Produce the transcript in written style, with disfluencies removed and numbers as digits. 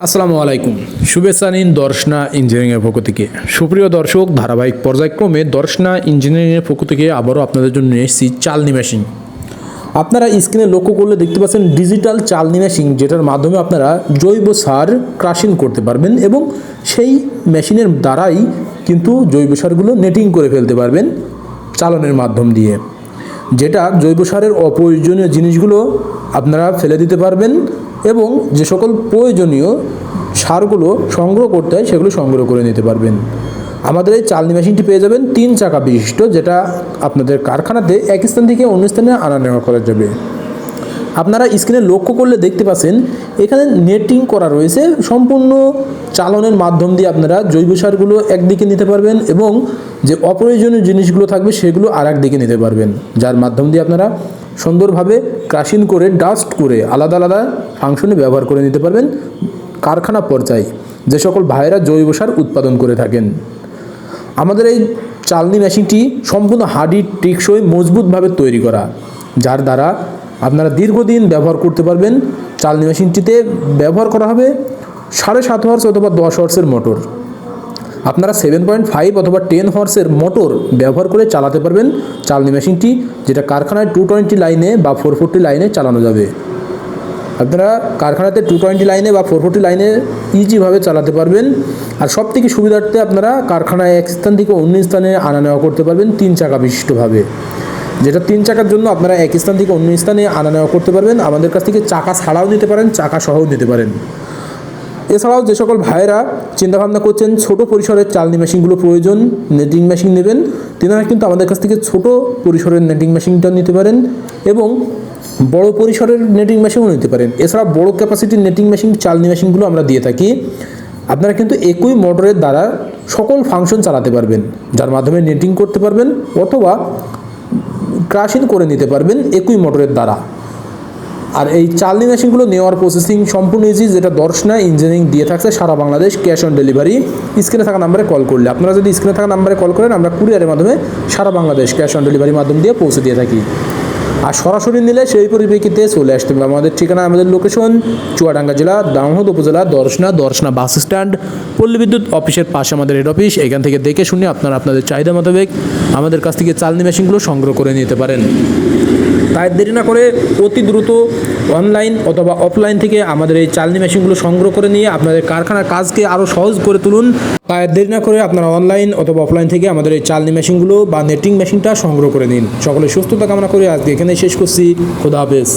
আসসালামু আলাইকুম, শুভেচ্ছা নিন দর্শনা ইঞ্জিনিয়ারিংয়ের পক্ষ থেকে। সুপ্রিয় দর্শক, ধারাবাহিক পর্যায়ক্রমে দর্শনা ইঞ্জিনিয়ারিংয়ের পক্ষ থেকে আবারও আপনাদের জন্য নিয়ে এসেছি চালনি মেশিন। আপনারা স্ক্রিনে লক্ষ্য করলে দেখতে পাচ্ছেন ডিজিটাল চালনি মেশিন, যেটার মাধ্যমে আপনারা জৈব সার ক্রাশিং করতে পারবেন এবং সেই মেশিনের দ্বারাই কিন্তু জৈব সারগুলো নেটিং করে ফেলতে পারবেন চালনের মাধ্যম দিয়ে, যেটা জৈব সারের অপ্রয়োজনীয় জিনিসগুলো আপনারা ফেলে দিতে পারবেন এবং যে সকল প্রয়োজনীয় সারগুলো সংগ্রহ করতে হয় সেগুলো সংগ্রহ করে নিতে পারবেন। আমাদের এই চালনি মেশিনটি পেয়ে যাবেন 3 চাকা বিশিষ্ট, যেটা আপনাদের কারখানাতে এক স্থান থেকে অন্য স্থানে আনা নেওয়া করা যাবে। আপনারা স্ক্রিনে লক্ষ্য করলে দেখতে পাচ্ছেন এখানে নেটিং করা রয়েছে। সম্পূর্ণ চালনের মাধ্যম দিয়ে আপনারা জৈব সারগুলো একদিকে নিতে পারবেন এবং যে অপ্রয়োজনীয় জিনিসগুলো থাকবে সেগুলো আর একদিকে নিতে পারবেন, যার মাধ্যম দিয়ে আপনারা সুন্দরভাবে ক্রাশিং করে ডাস্ট করে আলাদা আলাদা ফাংশনে ব্যবহার করে নিতে পারবেন কারখানা পর্যায়ে যে সকল ভাইয়েরা জৈব সার উৎপাদন করে থাকেন। আমাদের এই চালনি মেশিনটি সম্পূর্ণ হার্ডি টেকসই মজবুতভাবে তৈরি করা, যার দ্বারা আপনারা দীর্ঘদিন ব্যবহার করতে পারবেন। চালনি মেশিনটিতে ব্যবহার করা হবে 7.5 হর্স অথবা 10 হর্সের মোটর। আপনারা 7.5 অথবা 10 হর্সের মোটর ব্যবহার করে চালাতে পারবেন চালনি মেশিনটি, যেটা কারখানায় 220 লাইনে বা 440 লাইনে চালানো যাবে। আপনারা কারখানাতে 220 লাইনে বা 440 লাইনে ইজিভাবে চালাতে পারবেন। আর সব থেকে সুবিধার্থে আপনারা কারখানায় এক স্থান থেকে অন্য স্থানে আনা নেওয়া করতে পারবেন 3 চাকা বিশিষ্টভাবে, যেটা 3 চাকার জন্য আপনারা এক স্থান থেকে অন্য স্থানে আনা নেওয়া করতে পারবেন। আমাদের কাছ থেকে চাকা ছাড়াও নিতে পারেন, চাকা সহও নিতে পারেন। এছাড়াও যে সকল ভাইয়েরা চিন্তাভাবনা করছেন ছোট পরিসরের চালনি মেশিনগুলো প্রয়োজন, নেটিং মেশিন নেবেন, তেনারা কিন্তু আমাদের কাছ থেকে ছোট পরিসরের নেটিং মেশিনটা নিতে পারেন এবং বড় পরিসরের নেটিং মেশিনও নিতে পারেন। এছাড়া বড় ক্যাপাসিটির নেটিং মেশিন চালনি মেশিনগুলো আমরা দিয়ে থাকি। আপনারা কিন্তু একই মোটরের দ্বারা সকল ফাংশন চালাতে পারবেন, যার মাধ্যমে নেটিং করতে পারবেন অথবা ক্রাশিং করে নিতে পারবেন একই মোটরের দ্বারা। আর এই চালনি মেশিনগুলো নেওয়ার প্রসেসিং সম্পূর্ণ ইজি, যেটা দর্শনা ইঞ্জিনিয়ারিং দিয়ে থাকছে সারা বাংলাদেশ ক্যাশ অন ডেলিভারি। স্ক্রিনে থাকা নাম্বারে কল করলে, আপনারা যদি স্ক্রিনে থাকা নাম্বারে কল করেন, আমরা কুরিয়ারের মাধ্যমে সারা বাংলাদেশ ক্যাশ অন ডেলিভারির মাধ্যম দিয়ে পৌঁছে দিয়ে থাকি। আর সরাসরি নিলে সেই পরিপ্রেক্ষিতে চলে আসতে হবে। আমাদের ঠিকানা, আমাদের লোকেশন চুয়াডাঙ্গা জেলা দামোহদ উপজেলা দর্শনা বাস স্ট্যান্ড, পল্লী বিদ্যুৎ অফিসের পাশে আমাদের হেড অফিস। এখান থেকে দেখে শুনে আপনারা আপনাদের চাহিদা মোতাবেক আমাদের কাছ থেকে চালনি মেশিনগুলো সংগ্রহ করে নিতে পারেন। তাই দেরি না করে অতি দ্রুত অনলাইন অথবা অফলাইন থেকে আমাদের এই চালনি মেশিনগুলো সংগ্রহ করে নিয়ে আপনাদের কারখানার কাজকে আরও সহজ করে তুলুন। তাই দেরি না করে আপনারা অনলাইন অথবা অফলাইন থেকে আমাদের এই চালনি মেশিনগুলো বা নেটিং মেশিনটা সংগ্রহ করে নিন। সকলে সুস্থতা কামনা করে আজকে এখানে শেষ করছি। খোদা হাফেজ।